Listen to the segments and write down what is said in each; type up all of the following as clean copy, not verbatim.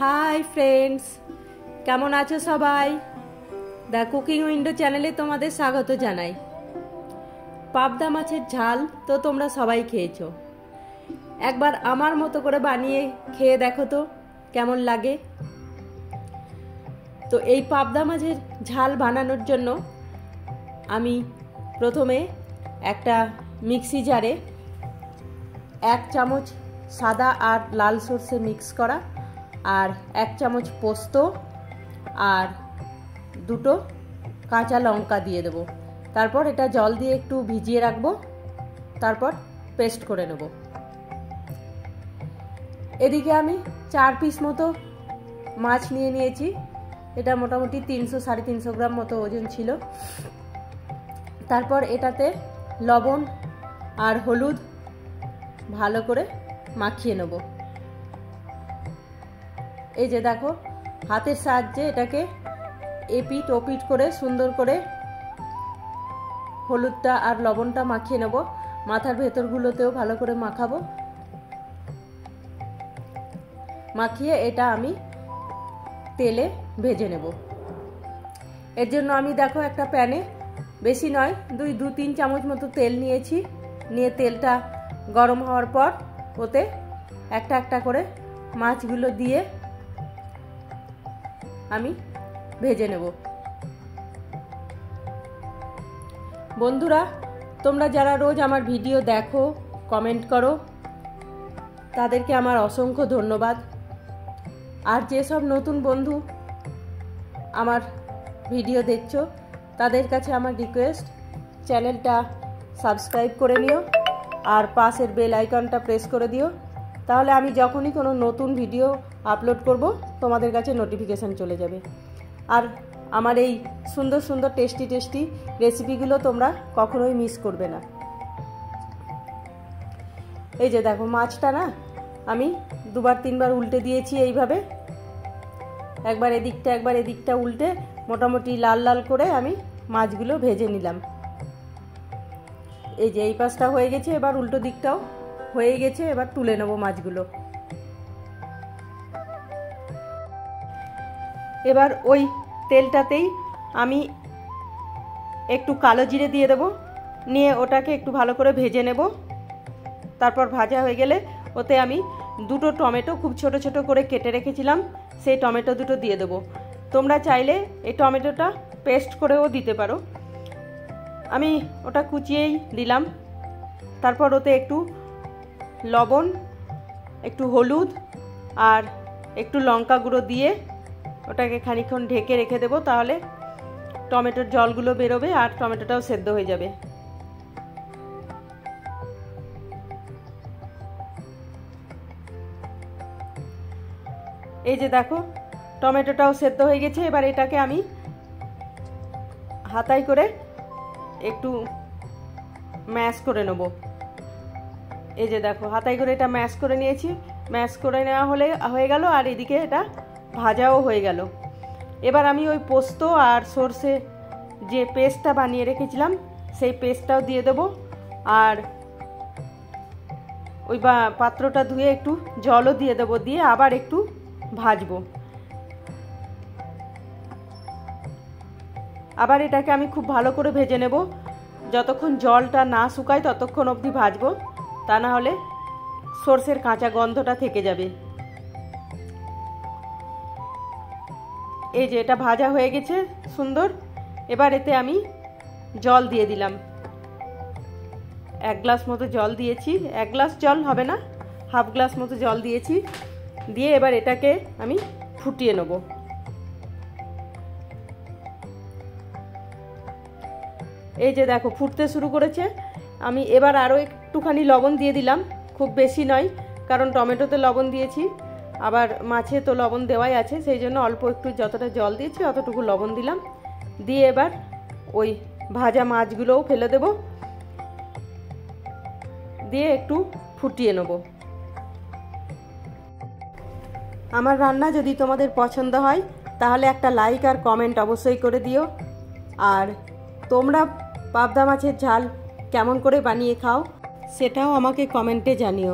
Hi friends, কেমন আছো সবাই? দ্য কুকিং উইন্ডো চ্যানেলে তোমাদের স্বাগত জানাই। পাবদা মাছের ঝাল তো তোমরা সবাই খেয়েছো। একবার আমার মতো করে বানিয়ে খেয়ে দেখো তো কেমন লাগে। তো এই পাবদা মাছের ঝাল বানানোর জন্য আমি প্রথমে একটা মিক্সি জারে 1 চামচ সাদা আর লাল সর্ষে মিক্স করা আর 1 চামচ পোস্ত আর 2টো কাঁচা লঙ্কা দিয়ে দেবো। তারপর এটা জল দিয়ে একটু ভিজিয়ে রাখবো, তারপর পেস্ট করে নেব। এদিকে আমি 4 পিস মতো মাছ নিয়ে নিয়েছি। এটা মোটামুটি 300-350 গ্রাম মতো ওজন ছিল। তারপর এটাতে লবণ আর হলুদ ভালো করে মাখিয়ে নেব। এই যে দেখো, হাতের সাহায্যে এটাকে এপিট ওপিট করে সুন্দর করে হলুদটা আর লবণটা মাখিয়ে নেব। মাথার ভেতরগুলোতেও ভালো করে মাখাবো। মাখিয়ে এটা আমি তেলে ভেজে নেব। এর জন্য আমি দেখো একটা প্যানে, বেশি নয়, 2-3 চামচ মতো তেল নিয়েছি। নিয়ে তেলটা গরম হওয়ার পর ওতে একটা একটা করে মাছগুলো দিয়ে আমি ভেজে নেব। বন্ধুরা, তোমরা যারা রোজ আমার ভিডিও দেখো, কমেন্ট করো, তাদেরকে আমার অসংখ্য ধন্যবাদ। আর যেসব নতুন বন্ধু আমার ভিডিও দেখছো, তাদের কাছে আমার রিকোয়েস্ট, চ্যানেলটা সাবস্ক্রাইব করে নিও আর পাশের বেল আইকনটা প্রেস করে দিও। তাহলে আমি যখনই কোনো নতুন ভিডিও আপলোড করব তোমাদের কাছে নোটিফিকেশান চলে যাবে। আর আমার এই সুন্দর সুন্দর টেস্টি রেসিপিগুলো তোমরা কখনোই মিস করবে না। এই যে দেখো, মাছটা না আমি 2-3বার উল্টে দিয়েছি। এইভাবে একবার এদিকটা উল্টে মোটামুটি লাল লাল করে আমি মাছগুলো ভেজে নিলাম। এই যে এই পাশটা হয়ে গেছে, এবার উল্টো দিকটাও হয়ে গেছে। এবার তুলে নেব মাছগুলো। এবার ওই তেলটাতেই আমি একটু কালো জিরে দিয়ে দেব। নিয়ে ওটাকে একটু ভালো করে ভেজে নেব। তারপর ভাজা হয়ে গেলে ওতে আমি 2টো টমেটো খুব ছোট ছোট করে কেটে রেখেছিলাম, সেই টমেটো 2টো দিয়ে দেবো। তোমরা চাইলে এই টমেটোটা পেস্ট করেও দিতে পারো। আমি ওটা কুচিয়েই দিলাম। তারপর ওতে একটু লবণ, একটু হলুদ আর একটু লঙ্কা গুঁড়ো দিয়ে ওটাকে খানিকক্ষণ ঢেকে রেখে দেবো। তাহলে টমেটোর জলগুলো বেরোবে আর টমেটোটাও সেদ্ধ হয়ে যাবে। এই যে দেখো, টমেটোটাও সেদ্ধ হয়ে গেছে। এবার এটাকে আমি হাতায় করে একটু ম্যাশ করে নেব। এই যে দেখো, হাতায় করে এটা ম্যাশ করে নিয়েছি। ম্যাশ করে নেওয়া হয়ে গেল আর এদিকে এটা ভাজাও হয়ে গেল। এবার আমি ওই পোস্ত আর সর্ষে যে পেস্টটা বানিয়ে রেখেছিলাম সেই পেস্টটাও দিয়ে দেবো। আর ওই পাত্রটা ধুয়ে একটু জলও দিয়ে দেবো। দিয়ে আবার একটু ভাজবো। আবার এটাকে আমি খুব ভালো করে ভেজে নেব। যতক্ষণ জলটা না শুকায় ততক্ষণ অবধি ভাজবো, তা না হলে সর্ষের কাঁচা গন্ধটা থেকে যাবে। এই যে এটা ভাজা হয়ে গেছে সুন্দর। এবার এতে আমি জল দিয়ে দিলাম। 1 গ্লাস মতো জল দিয়েছি। 1 গ্লাস জল হবে না, হাফ গ্লাস মতো জল দিয়েছি। দিয়ে এবার এটাকে আমি ফুটিয়ে নেব। এই যে দেখো, ফুটতে শুরু করেছে। আমি এবার আরও একটুখানি লবণ দিয়ে দিলাম, খুব বেশি নয়, কারণ টমেটোতে লবণ দিয়েছি, আবার মাছে তো লবণ দেওয়াই আছে, সেই জন্য অল্প একটু যতটা জল দিয়েছি অতটুকু লবণ দিলাম। দিয়ে এবার ওই ভাজা মাছগুলোও ফেলে দেব। দিয়ে একটু ফুটিয়ে নেব। আমার রান্না যদি তোমাদের পছন্দ হয় তাহলে একটা লাইক আর কমেন্ট অবশ্যই করে দিও। আর তোমরা পাবদা মাছের ঝাল কেমন করে বানিয়ে খাও সেটাও আমাকে কমেন্টে জানিও।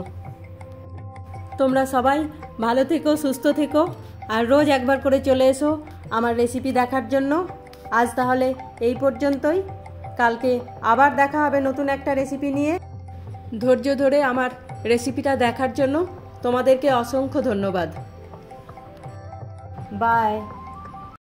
তোমরা সবাই ভালো থেকো, সুস্থ থেকো। আর রোজ একবার করে চলে এসো আমার রেসিপি দেখার জন্য। আজ তাহলে এই পর্যন্তই, কালকে আবার দেখা হবে নতুন একটা রেসিপি নিয়ে। ধৈর্য ধরে আমার রেসিপিটা দেখার জন্য তোমাদেরকে অসংখ্য ধন্যবাদ। বাই।